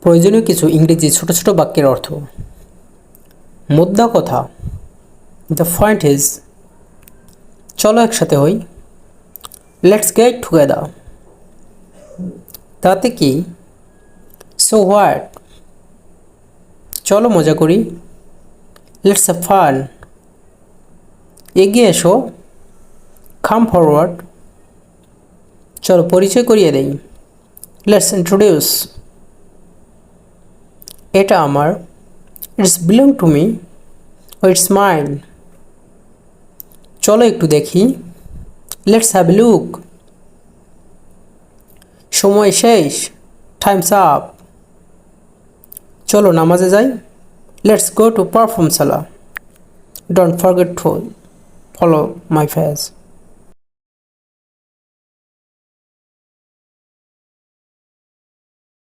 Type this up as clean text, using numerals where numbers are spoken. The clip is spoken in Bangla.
প্রয়োজনীয় কিছু ইংরেজি ছোট ছোট বাক্যের অর্থ। মোদ্দা কথা, দ্য পয়েন্ট ইজ, চলো একসাথে হই, লেটস গেট টুগেদার। তাতে কি, সো হোয়াট, চলো মজা করি, লেটস হ্যাভ ফান। এগিয়ে এসো, কাম ফরওয়ার্ড, চলো পরিচয় করিয়ে দেই, লেটস ইন্ট্রোডিউস। এটা আমার, it's belong to me, it's mine. চলো একটু দেখি, লেটস হ্যাভ এ লুক। সময় শেষ, টাইমস আপ। চলো নামাজে যাই, লেটস গো টু পারফর্ম সালা। Don't forget to follow my phase.